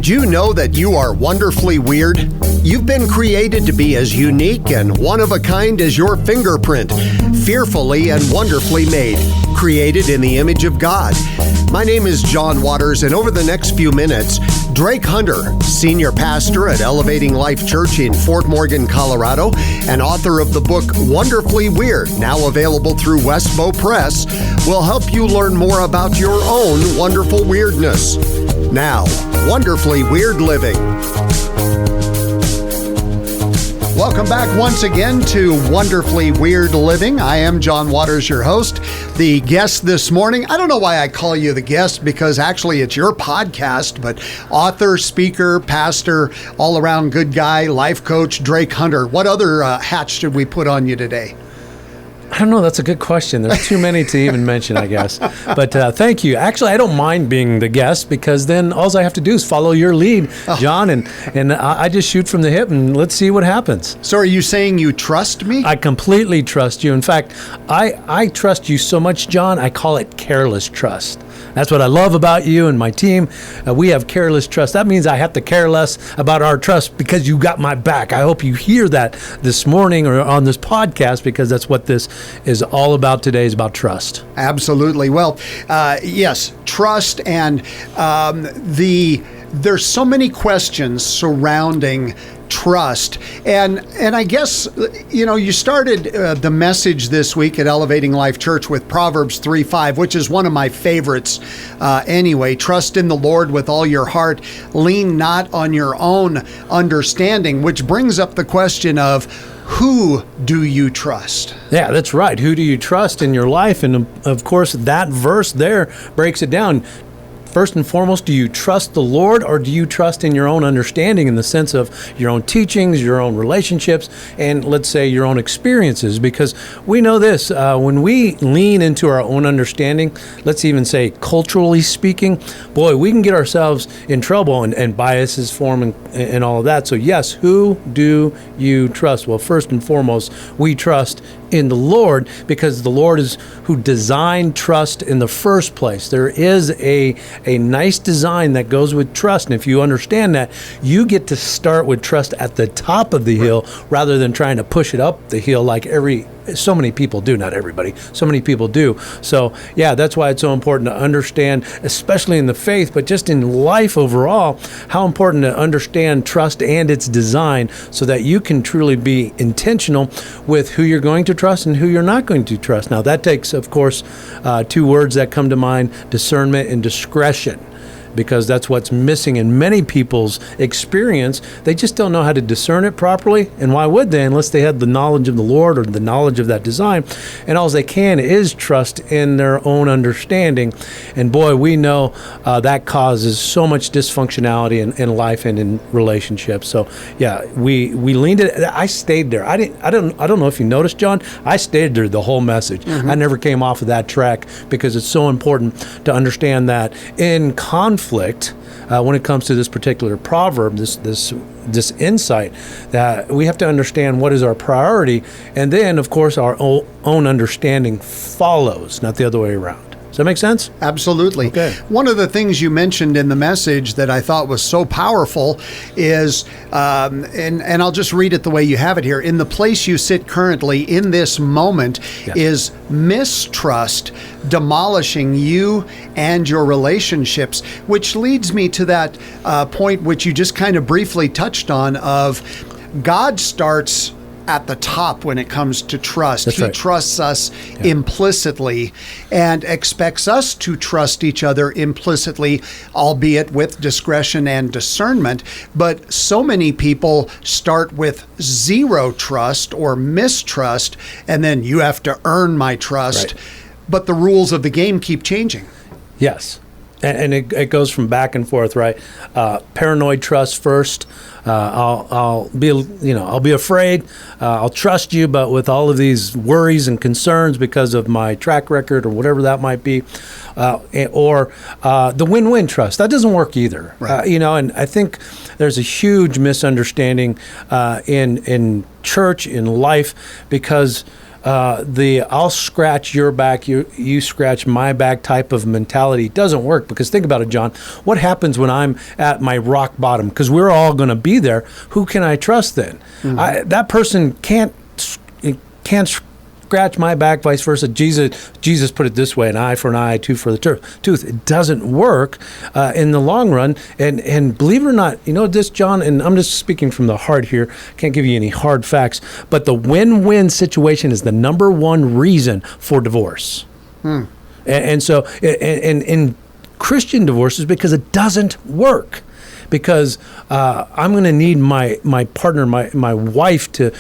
Did you know that you are wonderfully weird? You've been created to be as unique and one of a kind as your fingerprint, fearfully and wonderfully made, created in the image of God. My name is John Waters, and over the next few minutes, Drake Hunter, senior pastor at Elevating Life Church in Fort Morgan, Colorado, and author of the book Wonderfully Weird, now available through Westbow Press, will help you learn more about your own wonderful weirdness. Now, Wonderfully Weird Living. Welcome back once again to Wonderfully Weird Living. I am John Waters, your host. The guest this morning, I don't know why I call you the guest, because actually it's your podcast, but author, speaker, pastor, all-around good guy, life coach, Drake Hunter. What other hats should we put on you today? I don't know. That's a good question. There's too many to even mention, I guess. But thank you. Actually, I don't mind being the guest, because then all I have to do is follow your lead, John, and I just shoot from the hip and let's see what happens. So are you saying you trust me? I completely trust you. In fact, I trust you so much, John, I call it careless trust. That's what I love about you and my team. We have careless trust. That means I have to care less about our trust because you got my back. I hope you hear that this morning or on this podcast, because that's what this is all about today, is about trust. Absolutely. Well, yes, trust, and there's so many questions surrounding trust. And I guess, you started the message this week at Elevating Life Church with Proverbs 3:5, which is one of my favorites anyway. Trust in the Lord with all your heart. Lean not on your own understanding, which brings up the question of, who do you trust? Yeah, that's right. Who do you trust in your life? And of course, that verse there breaks it down. First and foremost, do you trust the Lord, or do you trust in your own understanding, in the sense of your own teachings, your own relationships, and let's say your own experiences? Because we know this, when we lean into our own understanding, let's even say culturally speaking, boy, we can get ourselves in trouble, and biases form and all of that. So yes, who do you trust? Well, first and foremost, we trust in the Lord, because the Lord is who designed trust in the first place. There is a nice design that goes with trust, and if you understand that, you get to start with trust at the top of the hill rather than trying to push it up the hill like so many people do. Not everybody, so many people do. So yeah, that's why it's so important to understand, especially in the faith, but just in life overall, how important to understand trust and its design, so that you can truly be intentional with who you're going to trust and who you're not going to trust. Now that takes, of course, two words that come to mind: discernment and discretion. Because that's what's missing in many people's experience. They just don't know how to discern it properly. And why would they, unless they had the knowledge of the Lord or the knowledge of that design? And all they can is trust in their own understanding. And boy, we know that causes so much dysfunctionality in life and in relationships. So yeah, we leaned it. I stayed there. I don't know if you noticed, John. I stayed there the whole message. Mm-hmm. I never came off of that track, because it's so important to understand that in conflict, when it comes to this particular proverb, this insight, that we have to understand what is our priority, and then of course our own understanding follows, not the other way around. Does that make sense? Absolutely. Okay. One of the things you mentioned in the message that I thought was so powerful is, and I'll just read it the way you have it here: in the place you sit currently in this moment, yes, is mistrust demolishing you and your relationships, which leads me to that point which you just kind of briefly touched on, of God starts at the top when it comes to trust. That's he right. trusts us implicitly and expects us to trust each other implicitly, albeit with discretion and discernment. But so many people start with zero trust or mistrust, and then you have to earn my trust. Right. But the rules of the game keep changing. Yes. And it goes from back and forth, right? Paranoid trust first. I'll be afraid. I'll trust you, but with all of these worries and concerns because of my track record or whatever that might be, or the win-win trust. That doesn't work either. Right. And I think there's a huge misunderstanding in church, in life, because the I'll scratch your back, you scratch my back type of mentality doesn't work. Because think about it, John. What happens when I'm at my rock bottom? Because we're all going to be there. Who can I trust then? That person can't scratch my back, vice versa. Jesus put it this way: an eye for an eye, tooth for the tooth. It doesn't work in the long run. And believe it or not, you know this, John, and I'm just speaking from the heart here. Can't give you any hard facts, but the win-win situation is the number one reason for divorce. And so in Christian divorces, because it doesn't work. Because I'm going to need my partner, my wife to,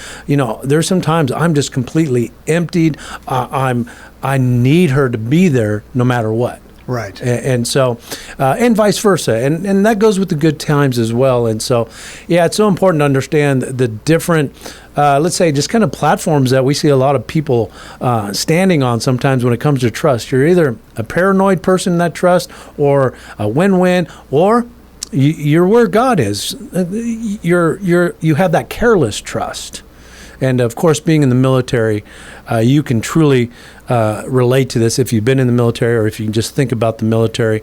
there's sometimes I'm just completely emptied. I need her to be there no matter what. Right. And so, and vice versa. And that goes with the good times as well. And so, yeah, it's so important to understand the different, let's say, just kind of platforms that we see a lot of people standing on sometimes when it comes to trust. You're either a paranoid person in that trust, or a win-win, or you're where God is. You have that careless trust. And of course, being in the military, you can truly relate to this if you've been in the military, or if you can just think about the military.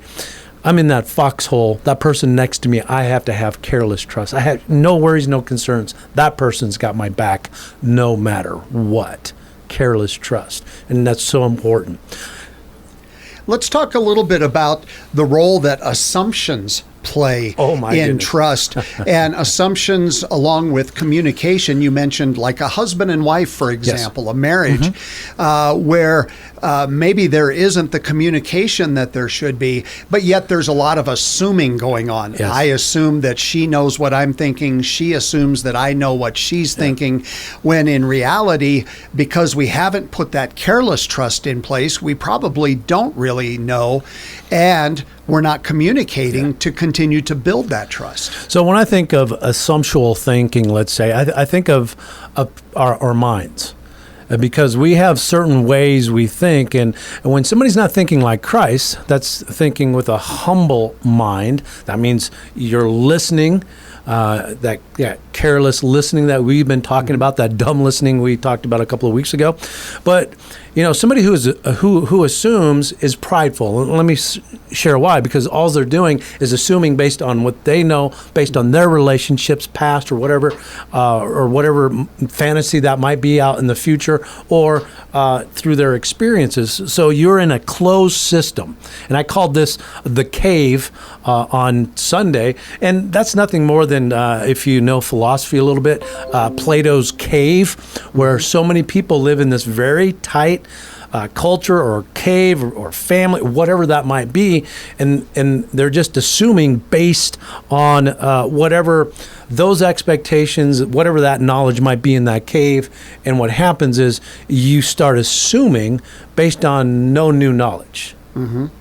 I'm in that foxhole. That person next to me, I have to have careless trust. I have no worries, no concerns. That person's got my back no matter what. Careless trust. And that's so important. Let's talk a little bit about the role that assumptions play in trust. And assumptions along with communication. You mentioned like a husband and wife, for example, a marriage, where maybe there isn't the communication that there should be, but yet there's a lot of assuming going on. Yes. I assume that she knows what I'm thinking. She assumes that I know what she's thinking, when in reality, because we haven't put that careless trust in place, we probably don't really know, and we're not communicating to continue to build that trust. So when I think of assumptual thinking, let's say, I think of our minds. Because we have certain ways we think, and when somebody's not thinking like Christ, that's thinking with a humble mind. That means you're listening, that careless listening that we've been talking about, that dumb listening we talked about a couple of weeks ago. But somebody who assumes is prideful. Let me share why. Because all they're doing is assuming based on what they know, based on their relationships past, or whatever fantasy that might be out in the future, or through their experiences. So you're in a closed system. And I called this the cave on Sunday. And that's nothing more than, if you know philosophy a little bit, Plato's cave, where so many people live in this very tight culture or cave or family, whatever that might be, and they're just assuming based on whatever those expectations, whatever that knowledge might be in that cave. And what happens is you start assuming based on no new knowledge.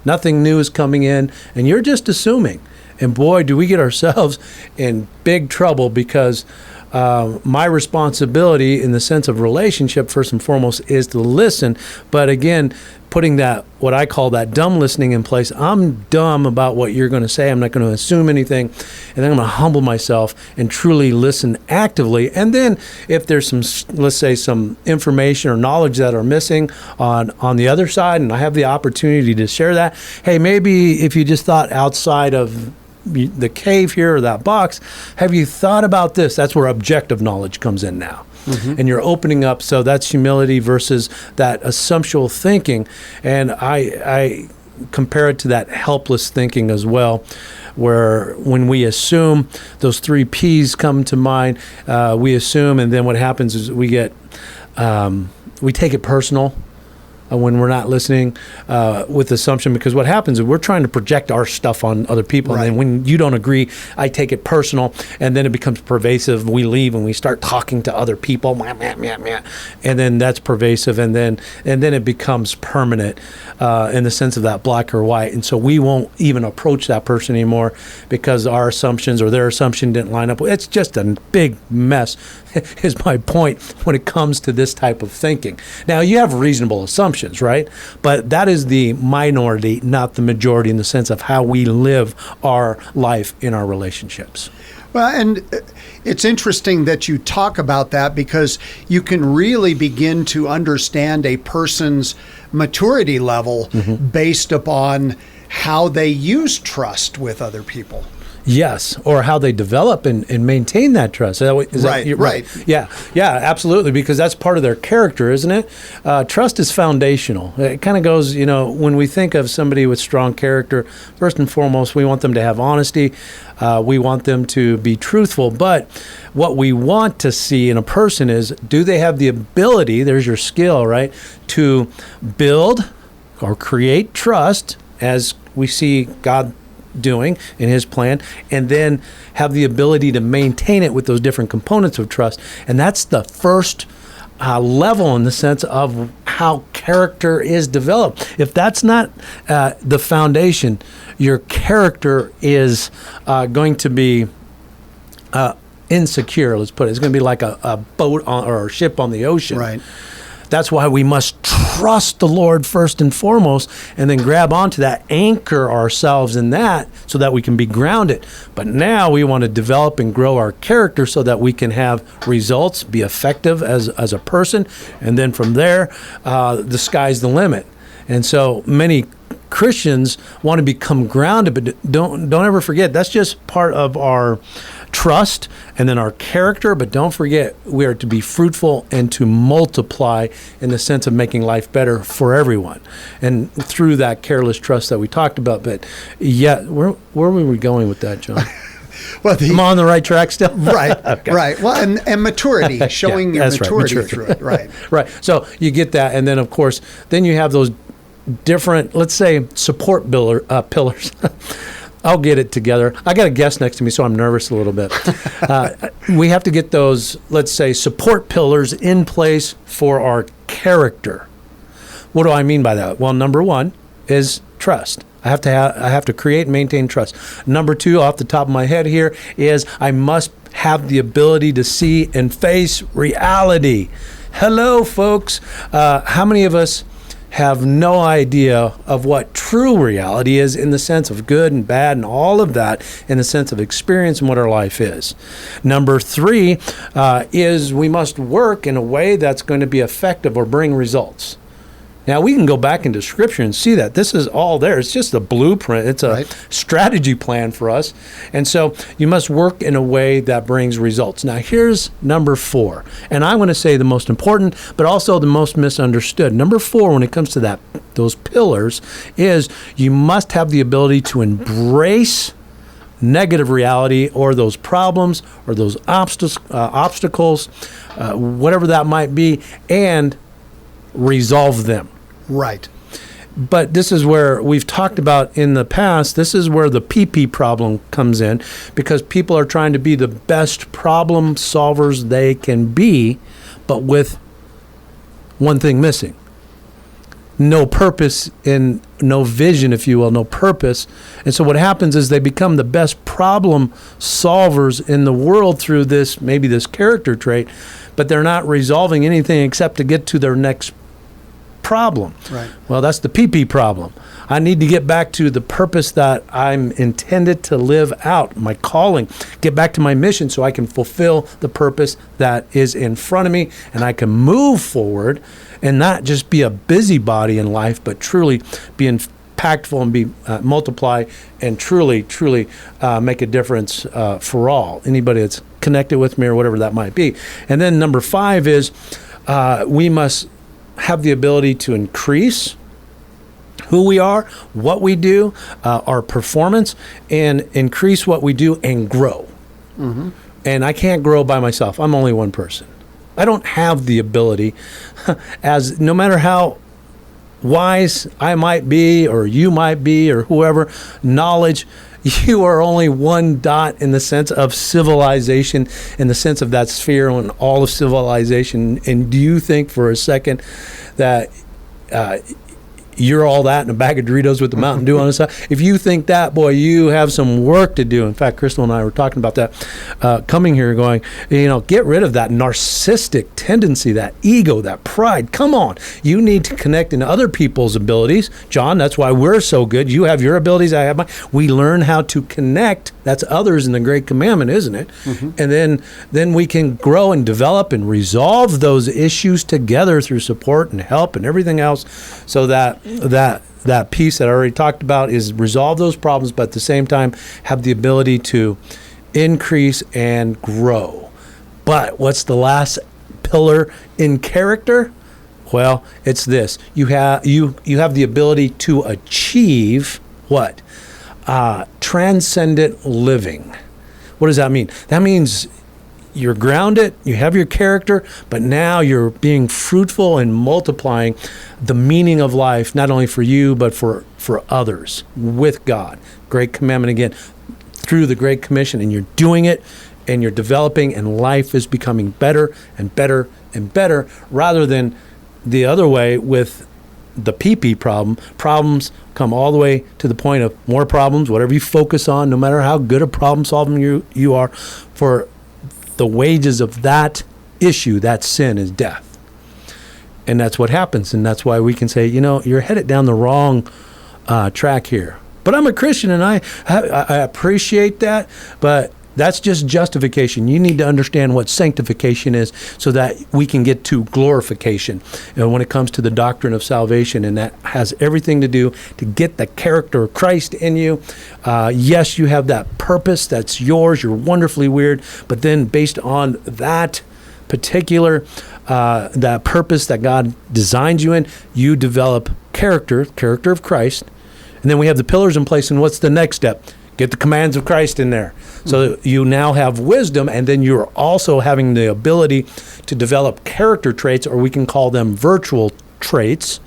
Nothing new is coming in, and you're just assuming. And boy, do we get ourselves in big trouble, because my responsibility in the sense of relationship, first and foremost, is to listen. But again, putting that, what I call that dumb listening in place. I'm dumb about what you're going to say. I'm not going to assume anything. And then I'm going to humble myself and truly listen actively. And then if there's some, let's say, some information or knowledge that are missing on the other side, and I have the opportunity to share that, hey, maybe if you just thought outside of the cave here or that box, have you thought about this? That's where objective knowledge comes in now. And you're opening up. So that's humility versus that assumptual thinking. And I compare it to that helpless thinking as well, where when we assume, those 3 P's come to mind. We assume, and then what happens is we take it personal when we're not listening with assumption, because what happens is we're trying to project our stuff on other people. Right. And then when you don't agree, I take it personal, and then it becomes pervasive. We leave and we start talking to other people, and then that's pervasive, and then it becomes permanent in the sense of that black or white. And so we won't even approach that person anymore because our assumptions or their assumption didn't line up. It's just a big mess, is my point when it comes to this type of thinking. Now, you have reasonable assumptions, right? But that is the minority, not the majority, in the sense of how we live our life in our relationships. Well, and it's interesting that you talk about that, because you can really begin to understand a person's maturity level based upon how they use trust with other people. Yes, or how they develop and maintain that trust. Right. Yeah, absolutely, because that's part of their character, isn't it? Trust is foundational. It kind of goes, when we think of somebody with strong character, first and foremost, we want them to have honesty. We want them to be truthful. But what we want to see in a person is, do they have the ability, there's your skill, right, to build or create trust, as we see God doing in his plan, and then have the ability to maintain it with those different components of trust. And that's the first level in the sense of how character is developed. If that's not the foundation, your character is going to be insecure, let's put it. It's going to be like a boat or a ship on the ocean. Right. That's why we must trust the Lord first and foremost, and then grab onto that, anchor ourselves in that so that we can be grounded. But now we want to develop and grow our character so that we can have results, be effective as a person, and then from there, the sky's the limit. And so many Christians want to become grounded, but don't ever forget, that's just part of our trust and then our character. But don't forget, we are to be fruitful and to multiply in the sense of making life better for everyone, and through that careless trust that we talked about. But yeah, where were we going with that, John? Well, I'm on the right track still. Right, Okay. right. Well, and maturity, showing your that's right, maturity through it. Right. Right. So you get that, and then of course, then you have those different, let's say, support pillars. I'll get it together. I got a guest next to me, so I'm nervous a little bit. We have to get those, let's say, support pillars in place for our character. What do I mean by that? Well, number one is trust. I have to create and maintain trust. Number two, off the top of my head here, is I must have the ability to see and face reality. Hello, folks. How many of us have no idea of what true reality is, in the sense of good and bad and all of that, in the sense of experience and what our life is? Number three is we must work in a way that's going to be effective or bring results. Now, we can go back into Scripture and see that. This is all there. It's just a blueprint. It's a strategy plan for us. And so you must work in a way that brings results. Now, here's number four. And I want to say the most important, but also the most misunderstood. Number four, when it comes to those pillars, is you must have the ability to embrace negative reality, or those problems, or those obstacles, whatever that might be, and resolve them. Right. But this is where we've talked about in the past, this is where the PP problem comes in, because people are trying to be the best problem solvers they can be, but with one thing missing. No purpose and no vision, if you will, no purpose. And so what happens is they become the best problem solvers in the world through maybe this character trait, but they're not resolving anything except to get to their next problem. Right. Well, that's the PP problem. I need to get back to the purpose that I'm intended to live out, my calling, get back to my mission so I can fulfill the purpose that is in front of me, and I can move forward and not just be a busybody in life, but truly be impactful and be multiply and truly make a difference for all. Anybody that's connected with me or whatever that might be. And then number five is we must have the ability to increase who we are, what we do, our performance, and increase what we do and grow. Mm-hmm. And I can't grow by myself. I'm only one person. I don't have the ability, as no matter how wise I might be, or you might be, or whoever, knowledge, you are only one dot in the sense of civilization, in the sense of that sphere and all of civilization. And do you think for a second that you're all that and a bag of Doritos with the Mountain Dew on the side. If you think that, boy, you have some work to do. In fact, Crystal and I were talking about that coming here going, get rid of that narcissistic tendency, that ego, that pride. Come on. You need to connect in other people's abilities. John, that's why we're so good. You have your abilities, I have mine. We learn how to connect. That's others in the Great Commandment, isn't it? Mm-hmm. And then we can grow and develop and resolve those issues together through support and help and everything else, so that piece that I already talked about is resolve those problems, but at the same time have the ability to increase and grow. But what's the last pillar in character? Well, it's this. You have the ability to achieve what? Transcendent living. What does that mean? That means you're grounded, you have your character, but now you're being fruitful and multiplying the meaning of life, not only for you, but for others with God. Great commandment again, through the Great Commission, and you're doing it, and you're developing, and life is becoming better and better and better, rather than the other way with the PP problem. Problems come all the way to the point of more problems, whatever you focus on, no matter how good a problem solving you are, for the wages of that issue, that sin, is death. And that's what happens. And that's why we can say, you're headed down the wrong track here. But I'm a Christian, and I appreciate that. But that's just justification. You need to understand what sanctification is, so that we can get to glorification when it comes to the doctrine of salvation. And that has everything to do to get the character of Christ in you. Yes, you have that purpose. That's yours. You're wonderfully weird. But then based on that particular, that purpose that God designed you in, you develop character of Christ. And then we have the pillars in place. And what's the next step? Get the commands of Christ in there. So you now have wisdom, and then you're also having the ability to develop character traits, or we can call them virtual traits,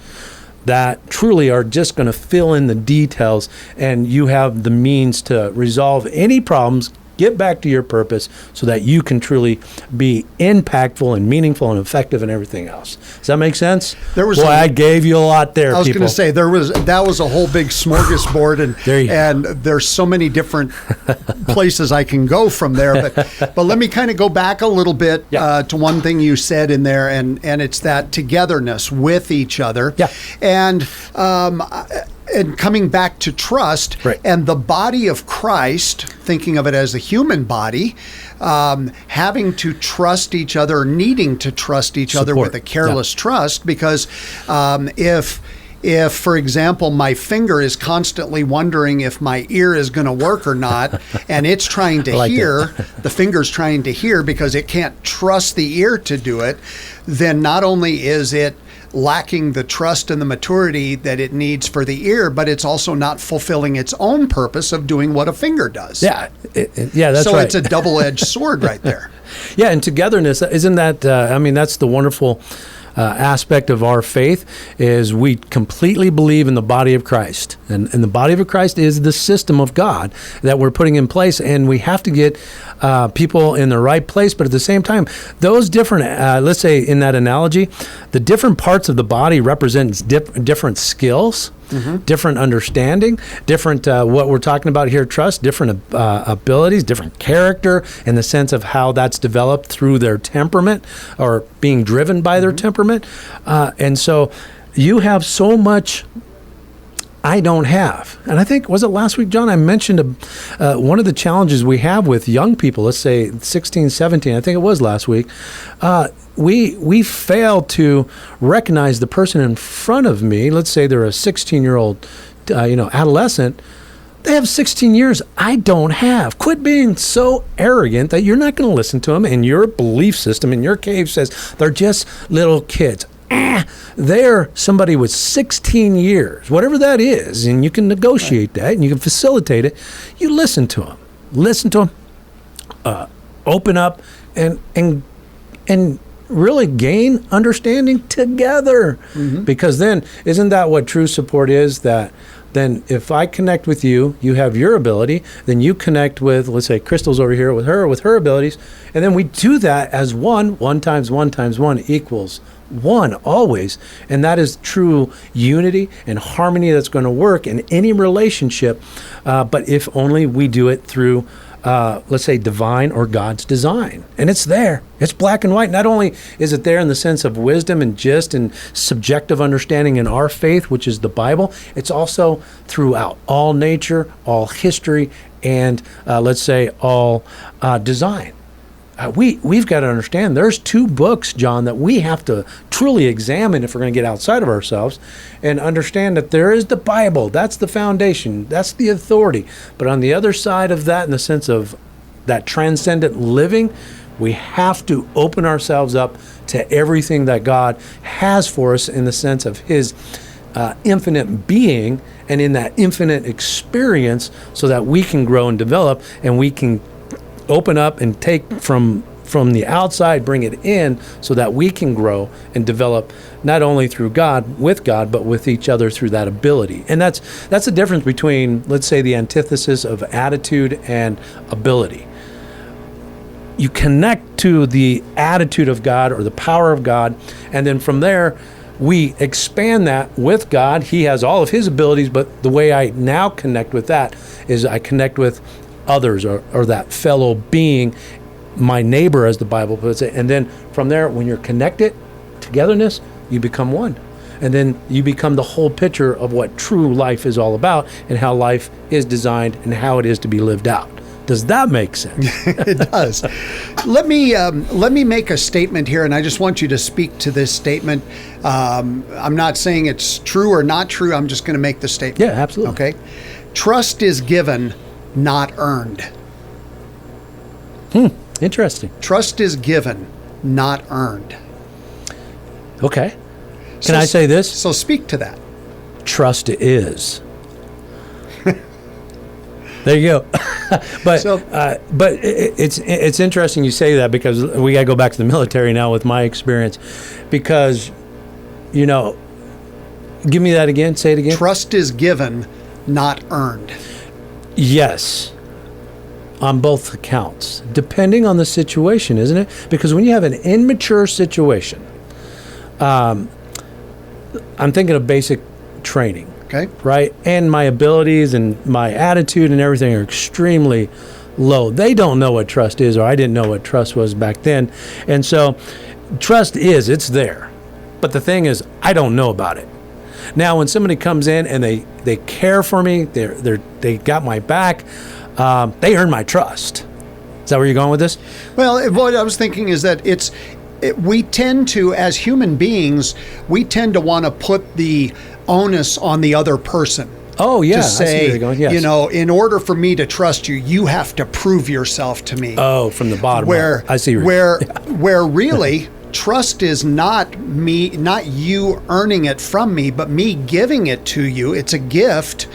that truly are just going to fill in the details, and you have the means to resolve any problems, get back to your purpose, so that you can truly be impactful and meaningful and effective and everything else. Does that make sense? I gave you a lot there. I was going to say that was a whole big smorgasbord, and there's so many different places I can go from there. But let me kind of go back a little bit to one thing you said in there, and it's that togetherness with each other. Yeah. And coming back to trust, right, and the body of Christ, thinking of it as a human body, having to trust each other, needing to trust each other with a careless trust, because if, for example, my finger is constantly wondering if my ear is going to work or not, and it's trying to hear, the finger's trying to hear because it can't trust the ear to do it, then not only is it lacking the trust and the maturity that it needs for the ear, but it's also not fulfilling its own purpose of doing what a finger does. That's right. So it's a double-edged sword right there. Yeah, and togetherness, isn't that, that's the wonderful aspect of our faith, is we completely believe in the body of Christ. And the body of Christ is the system of God that we're putting in place, and we have to get people in the right place. But at the same time, those different, let's say in that analogy, the different parts of the body represents different skills, different understanding, different, what we're talking about here, trust, different abilities, different character, in the sense of how that's developed through their temperament or being driven by their temperament. And so you have so much I don't have. And I think, was it last week, John, I mentioned one of the challenges we have with young people, let's say 16, 17, I think it was last week, we fail to recognize the person in front of me. Let's say they're a 16-year-old adolescent. They have 16 years I don't have. Quit being so arrogant that you're not going to listen to them, and your belief system in your cave says they're just little kids. They're somebody with 16 years, whatever that is, and you can negotiate that and you can facilitate it. You listen to them, open up, and really gain understanding together. Because then, isn't that what true support is? That then if I connect with you, you have your ability, then you connect with, let's say, Crystal's over here with her abilities, and then we do that as one. 1 times 1 times 1 equals 1 always. And that is true unity and harmony that's going to work in any relationship. But if only we do it through, let's say, divine or God's design. And it's there. It's black and white. Not only is it there in the sense of wisdom and subjective understanding in our faith, which is the Bible, it's also throughout all nature, all history, and let's say all design. We've got to understand there's 2 books, John, that we have to truly examine if we're going to get outside of ourselves and understand that there is the Bible. That's the foundation. That's the authority. But on the other side of that, in the sense of that transcendent living, we have to open ourselves up to everything that God has for us in the sense of his infinite being and in that infinite experience, so that we can grow and develop, and we can open up and take from the outside, bring it in, so that we can grow and develop not only through God, with God, but with each other through that ability. And that's the difference between, let's say, the antithesis of attitude and ability. You connect to the attitude of God or the power of God, and then from there, we expand that with God. He has all of his abilities, but the way I now connect with that is I connect with others or that fellow being, my neighbor, as the Bible puts it. And then from there, when you're connected, togetherness, you become one. And then you become the whole picture of what true life is all about and how life is designed and how it is to be lived out. Does that make sense? It does. Let me make a statement here, and I just want you to speak to this statement. I'm not saying it's true or not true. I'm just going to make the statement. Yeah, absolutely. Okay. Trust is given, not earned. Interesting. Trust is given, not earned. Okay. Can I say this? So speak to that. Trust is. There you go. But it's interesting you say that, because we got to go back to the military now with my experience, because, give me that again. Say it again. Trust is given, not earned. Yes, on both accounts, depending on the situation, isn't it? Because when you have an immature situation, I'm thinking of basic training. Okay. Right? And my abilities and my attitude and everything are extremely low. They don't know what trust is, or I didn't know what trust was back then. And so trust it's there. But the thing is, I don't know about it. Now, when somebody comes in and they care for me, they got my back, they earn my trust. Is that where you're going with this? Well, what I was thinking is that we tend to, as human beings, we tend to want to put the onus on the other person. Oh, yeah. To say, I see where you're going. Yes. In order for me to trust you, you have to prove yourself to me. Oh, from the bottom. Where I see where really trust is not you earning it from me, but me giving it to you. It's a gift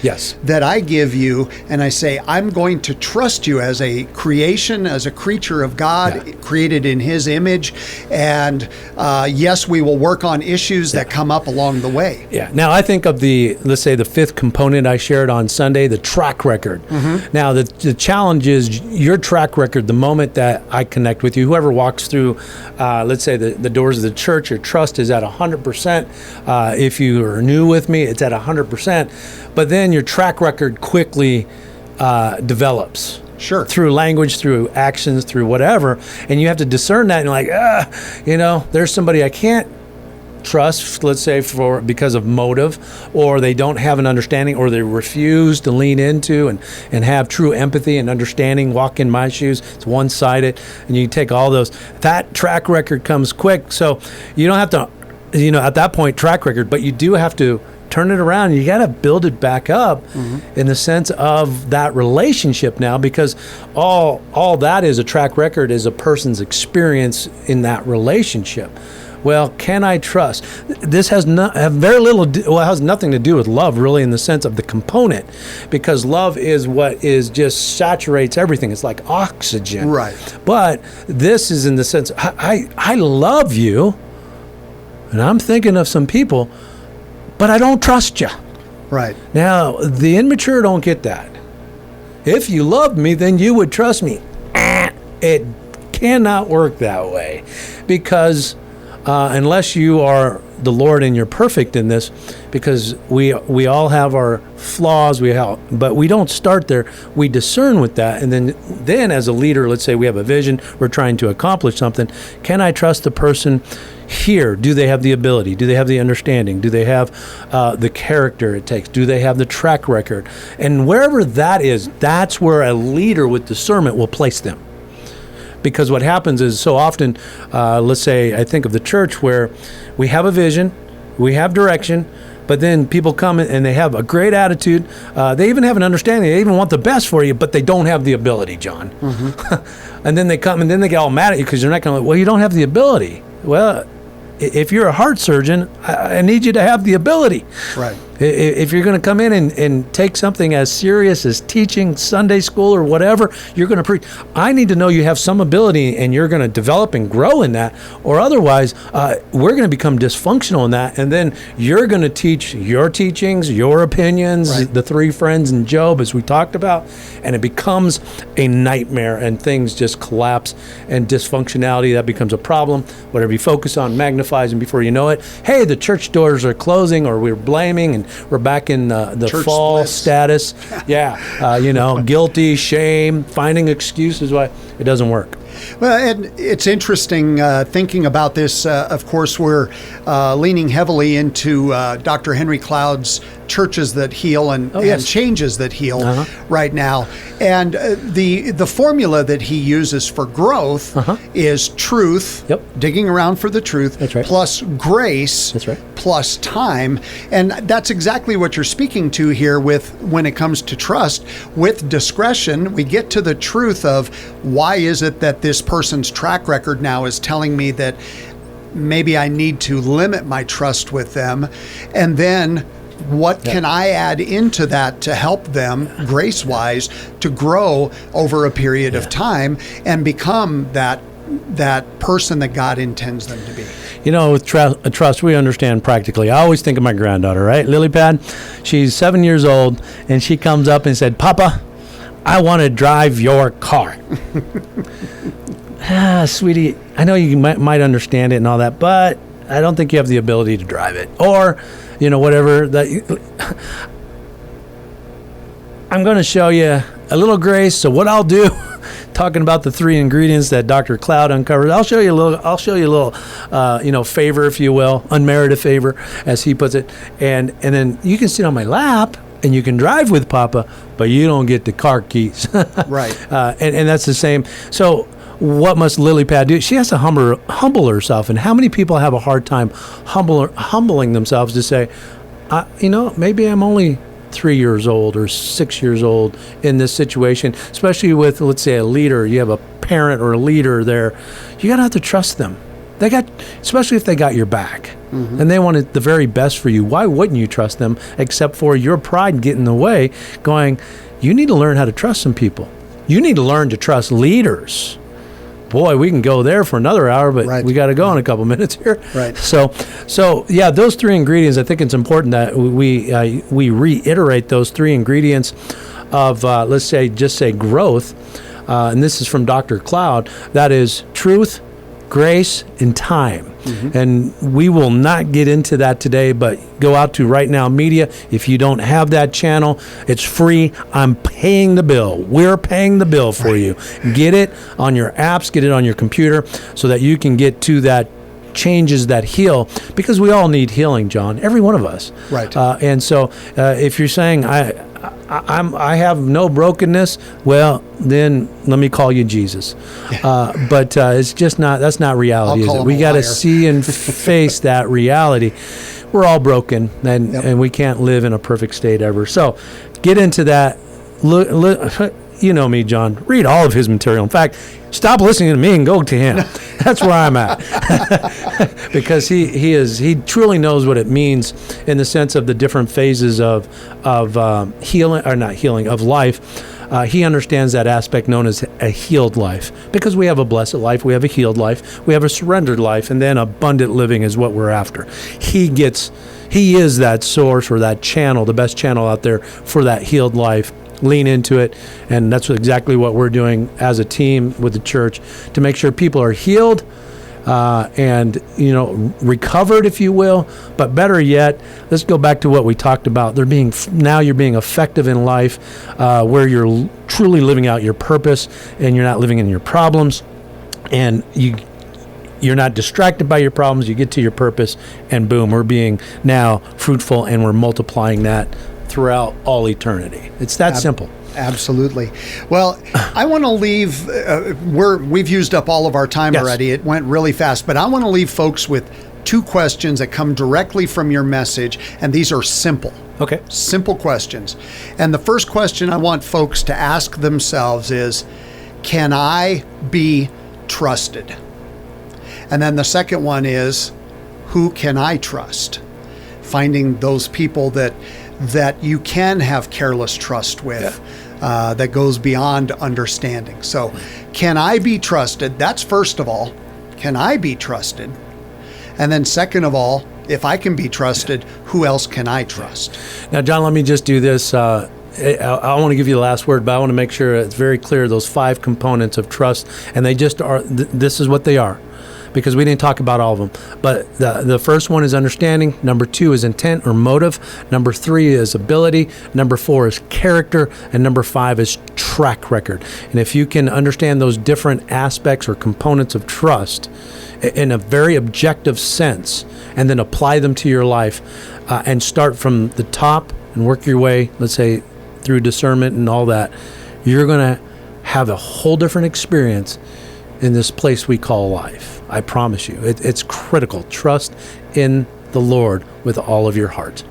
that I give you, and I say, I'm going to trust you as a creation, as a creature of God, created in his image. And yes, we will work on issues that come up along the way. Yeah. Now, I think of let's say the 5th component I shared on Sunday, the track record. Mm-hmm. Now, the challenge is your track record. The moment that I connect with you, whoever walks through, let's say the doors of the church, your trust is at 100%. If you are new with me, it's at 100%. But then your track record quickly develops. Sure. Through language, through actions, through whatever. And you have to discern that. And you're like, there's somebody I can't trust, let's say, because of motive, or they don't have an understanding, or they refuse to lean into and have true empathy and understanding, walk in my shoes. It's one-sided, and you take all those. That track record comes quick, so you don't have to, at that point, track record, but you do have to turn it around. You got to build it back up in the sense of that relationship now, because all that is a track record is a person's experience in that relationship. Well, can I trust? This has very little. It has nothing to do with love, really, in the sense of the component, because love is what is just saturates everything. It's like oxygen. Right. But this is in the sense I love you, and I'm thinking of some people, but I don't trust you. Right. Now, the immature don't get that. If you loved me, then you would trust me. It cannot work that way, because unless you are the Lord and you're perfect in this, because we all have our flaws, but we don't start there. We discern with that, and then as a leader, let's say we have a vision, we're trying to accomplish something. Can I trust the person here? Do they have the ability? Do they have the understanding? Do they have the character it takes? Do they have the track record? And wherever that is, that's where a leader with discernment will place them. Because what happens is so often, let's say, I think of the church where we have a vision, we have direction, but then people come and they have a great attitude. They even have an understanding. They even want the best for you, but they don't have the ability, John. Mm-hmm. And then they come and then they get all mad at you because you're not going to, well, you don't have the ability. Well, if you're a heart surgeon, I need you to have the ability. Right. If you're going to come in and take something as serious as teaching Sunday school or whatever, you're going to preach. I need to know you have some ability and you're going to develop and grow in that, or otherwise we're going to become dysfunctional in that. And then you're going to teach your teachings, your opinions, right. The three friends in Job, as we talked about, and it becomes a nightmare and things just collapse, and dysfunctionality, that becomes a problem. Whatever you focus on magnifies, and before you know it, hey, the church doors are closing, or we're blaming, and we're back in the church fall splits. Status. Yeah, guilty, shame, finding excuses why it doesn't work. Well, and it's interesting thinking about this. Of course, we're leaning heavily into Dr. Henry Cloud's Churches That Heal and Changes That Heal right now. And the formula that he uses for growth is truth, digging around for the truth, that's right. plus grace, that's right. plus time. And that's exactly what you're speaking to here with when it comes to trust. With discretion, we get to the truth of why is it that this person's track record now is telling me that maybe I need to limit my trust with them. And then what can I add into that to help them, grace-wise, to grow over a period of time and become that person that God intends them to be? With trust, we understand practically. I always think of my granddaughter, right? Lily Pad, she's 7 years old, and she comes up and said, "Papa, I want to drive your car." Sweetie, I know you might understand it and all that, but I don't think you have the ability to drive it. Or, whatever. I'm going to show you a little grace. So what I'll do, talking about the three ingredients that Dr. Cloud uncovered, I'll show you a little, favor, if you will, unmerited favor, as he puts it. And then you can sit on my lap and you can drive with Papa, but you don't get the car keys. Right. And that's the same. So what must Lily Pad do? She has to humble herself. And how many people have a hard time humbling themselves to say, maybe I'm only 3 years old or 6 years old in this situation, especially with, let's say, a leader. You have a parent or a leader there. You gotta have to trust them. Especially if they got your back and they wanted the very best for you. Why wouldn't you trust them, except for your pride getting in the way, going, you need to learn how to trust some people. You need to learn to trust leaders. Boy, we can go there for another hour, but we got to go in a couple minutes here. Right. So yeah, those three ingredients, I think it's important that we reiterate those three ingredients of, let's say, growth. And this is from Dr. Cloud. That is truth, grace, and time. And we will not get into that today, but go out to Right Now Media. If you don't have that channel, it's free. I'm paying the bill. We're paying the bill for you. Get it on your apps, get it on your computer, so that you can get to that Changes That Heal, because we all need healing, John, every one of us. Right. And so if you're saying, I have no brokenness, well, then let me call you Jesus. But it's just not, that's not reality, is it? We got to see and face that reality. We're all broken, and we can't live in a perfect state ever. So get into that. Look, you know me, John, read all of his material. In fact, stop listening to me and go to him. That's where I'm at. Because he truly knows what it means in the sense of the different phases of healing, or not healing, of life. He understands that aspect known as a healed life, because we have a blessed life, we have a healed life, we have a surrendered life, and then abundant living is what we're after. He is that source, or that channel, the best channel out there for that healed life. Lean into it, and that's exactly what we're doing as a team with the church, to make sure people are healed and recovered, if you will. But better yet, let's go back to what we talked about. You're being effective in life, where you're truly living out your purpose, and you're not living in your problems, and you're not distracted by your problems. You get to your purpose, and boom, we're being now fruitful, and we're multiplying that throughout all eternity. It's that simple. Absolutely. Well, I want to leave, we've used up all of our time already. It went really fast, but I want to leave folks with 2 questions that come directly from your message, and these are simple. Okay. Simple questions. And the first question I want folks to ask themselves is, can I be trusted? And then the second one is, who can I trust? Finding those people that you can have careless trust with, that goes beyond understanding. So, can I be trusted? That's first of all, can I be trusted? And then second of all, if I can be trusted, who else can I trust? Now, John, let me just do this. I want to give you the last word, but I want to make sure it's very clear, those 5 components of trust, and they just are, this is what they are. Because we didn't talk about all of them. But the first one is understanding. Number 2 is intent or motive. Number 3 is ability. Number 4 is character. And number 5 is track record. And if you can understand those different aspects or components of trust in a very objective sense, and then apply them to your life, and start from the top and work your way, let's say, through discernment and all that, you're going to have a whole different experience in this place we call life. I promise you. It's critical. Trust in the Lord with all of your heart.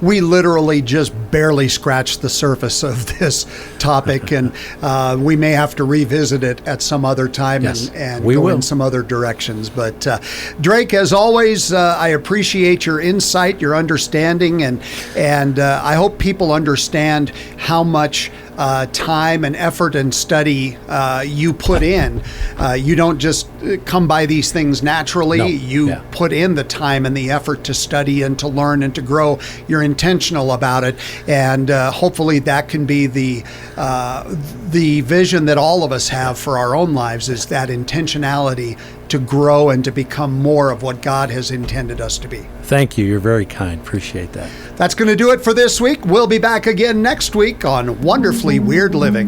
We literally just barely scratched the surface of this topic, and we may have to revisit it at some other time and go in some other directions. But Drake, as always, I appreciate your insight, your understanding, and I hope people understand how much time and effort and study you put in. You don't just come by these things naturally. No. You put in the time and the effort to study and to learn and to grow. You're intentional about it, and hopefully that can be the vision that all of us have for our own lives, is that intentionality to grow and to become more of what God has intended us to be. Thank you. You're very kind. Appreciate that. That's going to do it for this week. We'll be back again next week on Wonderfully Weird Living.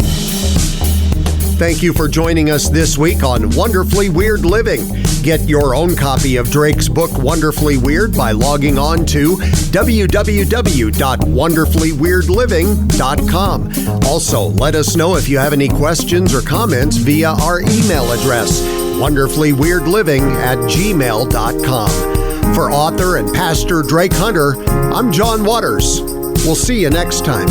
Thank you for joining us this week on Wonderfully Weird Living. Get your own copy of Drake's book, Wonderfully Weird, by logging on to www.wonderfullyweirdliving.com. Also, let us know if you have any questions or comments via our email address, wonderfullyweirdliving@gmail.com. For author and pastor Drake Hunter, I'm John Waters. We'll see you next time.